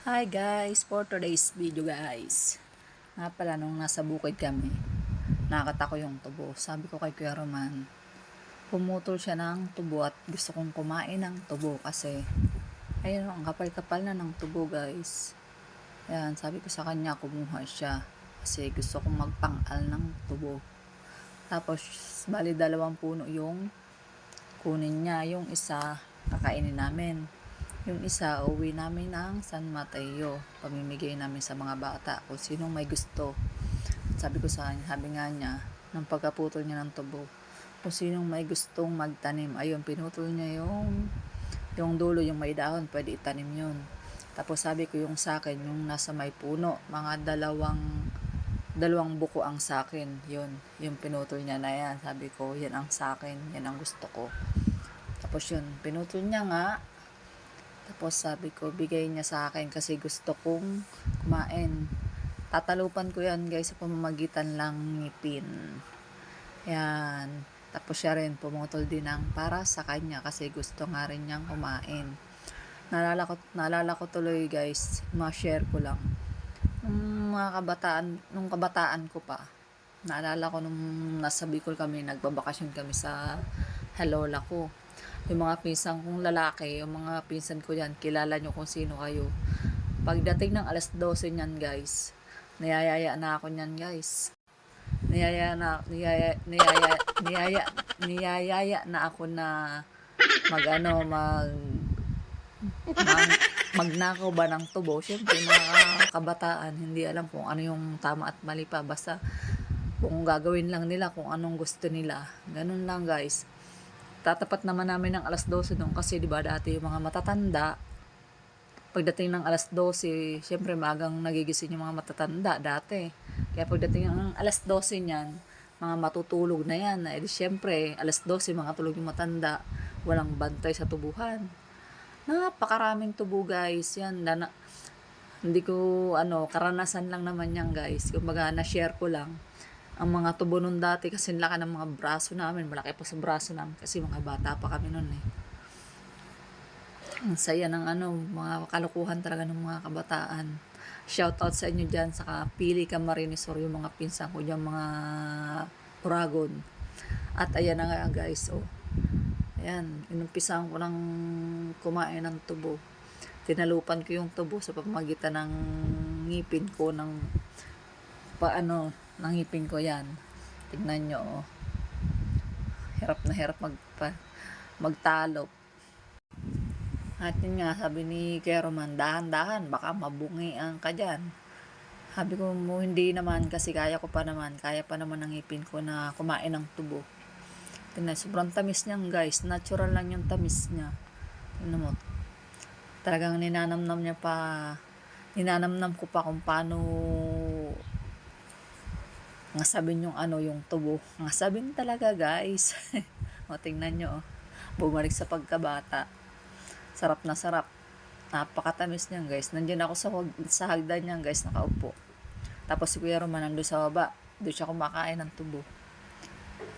Hi guys, for today's video guys. Nga pala nung nasa bukid kami, nakakita ko yung tubo. Sabi ko kay Kuya Roman, pumutol siya ng tubo at gusto kong kumain ng tubo kasi ayun, ang kapal-kapal na ng tubo guys. Yan, sabi ko sa kanya kumuha siya kasi gusto kong magpang-al ng tubo. Tapos bali 2 puno yung kunin niya, yung isa kakainin namin. Yung isa, uwi namin ng San Mateo. Pamimigay namin sa mga bata kung sinong may gusto. Sabi ko sa kanya, sabi nga niya, nang pagkaputol niya ng tubo, kung sinong may gustong magtanim. Ayun, pinutol niya yung dulo, yung may dahon, pwede itanim yun. Tapos sabi ko yung sa akin, yung nasa may puno, mga dalawang buko ang sa akin. Yun, yung pinutol niya na yan. Sabi ko, yan ang sa akin, yan ang gusto ko. Tapos yun, pinutol niya nga. Tapos sabi ko, bigay niya sa akin kasi gusto kong kumain. Tatalupan ko yan guys sa pamamagitan lang ngipin. Yan. Tapos siya rin pumutol din ng para sa kanya kasi gusto nga rin niyang kumain. Naalala ko tuloy guys, ma-share ko lang. Nung kabataan ko pa, naalala ko nung nasa Bicol kami, nagbabakasyon kami sa lola ko. Yung mga pinsan kong lalaki, yung mga pinsan ko yan, kilala nyo kung sino kayo. Pagdating ng alas 12 nyan guys, niyayaya na ako nyan guys. Niyayaya na ako na magnakaw ba ng tubo. Siyempre mga kabataan, hindi alam kung ano yung tama at mali pa. Basta kung gagawin lang nila kung anong gusto nila. Ganun lang guys. Tatapat naman namin ng alas 12 doon kasi diba dati yung mga matatanda, pagdating ng alas 12, syempre magang nagigising yung mga matatanda dati. Kaya pagdating ng alas 12 niyan, mga matutulog na yan. Eh di syempre, alas 12, mga tulog yung matanda, walang bantay sa tubuhan. Napakaraming tubo guys. Yan, hindi ko, karanasan lang naman yan guys. Kumbaga, na-share ko lang ang mga tubo nun dati kasi laki ng mga braso namin, malaki pa sa braso namin kasi mga bata pa kami nun eh. Ang saya ng mga kalukuhan talaga ng mga kabataan. Shout out sa inyo dyan, saka Pili Camarines or yung mga pinsan ko dyan, mga Uragon. At ayan na nga guys, ayan, inumpisahan ko ng kumain ng tubo. Tinalupan ko yung tubo sa pamamagitan ng ngipin ko, ng ngipin ko yan. Tignan nyo, hirap na hirap magtalop. At yun nga, sabi ni Keroman, dahan-dahan, baka mabungian ka dyan. Sabi ko mo, hindi naman, kasi kaya pa naman ng ngipin ko na kumain ng tubo. Tingnan, sobrang tamis niyan guys, natural lang yung tamis niya. Tingnan mo, talagang ninanamnam ko pa kung paano ngasabin yung tubo. Ngasabin talaga guys. O, tingnan nyo, bumalik sa pagkabata. Sarap na sarap. Napakatamis niyan guys. Nandiyan ako sa hagdan niyan guys, nakaupo. Tapos si Kuya Roman nandun sa baba. Doon siya kumakain ng tubo.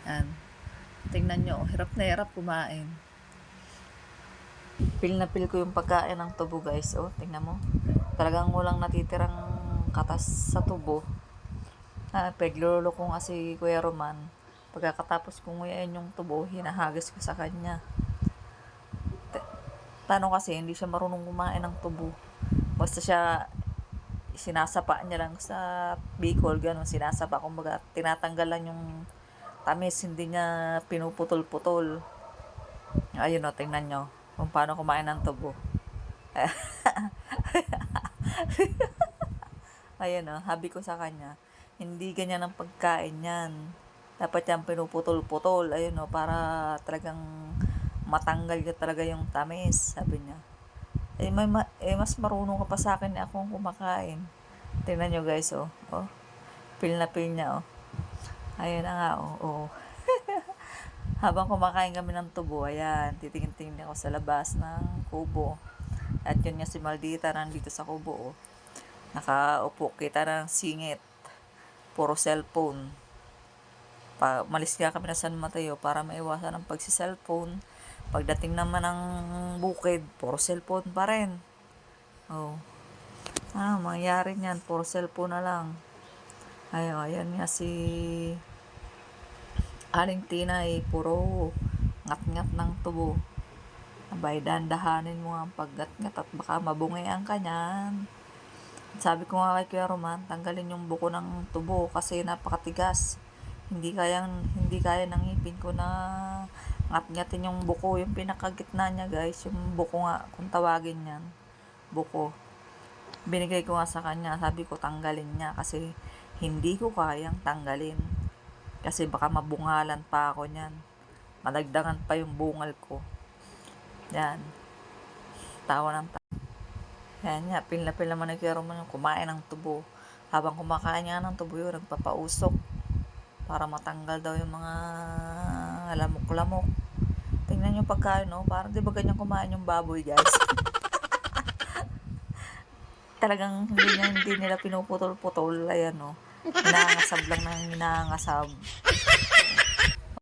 Yan. Tingnan nyo, hirap na hirap kumain. Pil na pil ko yung pagkain ng tubo guys. O, tingnan mo. Talagang walang natitirang katas sa tubo. Peglolo ko nga si Kuya Roman. Pagkatapos kong nguyain yung tubo, hinahagis ko sa kanya. Tanong kasi, hindi siya marunong kumain ng tubo. Basta siya, sinasapa niya lang sa Bicol, ganun, sinasapa. Kumbaga, tinatanggal lang yung tamis, hindi niya pinuputol-putol. Ayun o, tingnan nyo kung paano kumain ng tubo. Ayun o, habi ko sa kanya, hindi ganyan ang pagkain yan. Dapat yan pinuputol-putol, ayun o, para talagang matanggal ka talaga yung tamis, sabi niya. Mas marunong ka pa sa akin na akong kumakain. Tingnan nyo guys, pil na pil niya, ayun na nga, Habang kumakain kami ng tubo, ayan, titingin-tingin ako sa labas ng kubo. At yun nga si Maldita nandito sa kubo, nakaupo, kita ng singit, puro cellphone. Malis nga kami na San Mateo para maiwasan ang pagsi-cellphone. Pagdating naman ng bukid, puro cellphone pa rin. Mangyari niyan, puro cellphone na lang. Ayan nga si Aling Tina puro ngat-ngat ng tubo. Abay, dandahanin mo nga ang paggat-ngat at baka mabungayan ka niyan. Sabi ko nga kay Kuya Roman, tanggalin yung buko ng tubo kasi napakatigas. Hindi kaya ng ngipin ko na ngat-ngatin yung buko, yung pinakagitna niya guys, yung buko nga, kung tawagin yan, buko. Binigay ko nga sa kanya, sabi ko tanggalin niya kasi hindi ko kayang tanggalin. Kasi baka mabungalan pa ako niyan. Madagdagan pa yung bungal ko. Yan. Tawa ng tawa. Yan nga, pil naman ni Kuya Roman yung kumain ng tubo. Habang kumakain nga ng tubo yun, nagpapausok. Para matanggal daw yung mga lamok-lamok. Tingnan nyo pagkain, no? Parang di ba ganyan kumain yung baboy, guys? Talagang hindi nila pinuputol-putol. Ayan, no? Hinangasab lang ng hinangasab.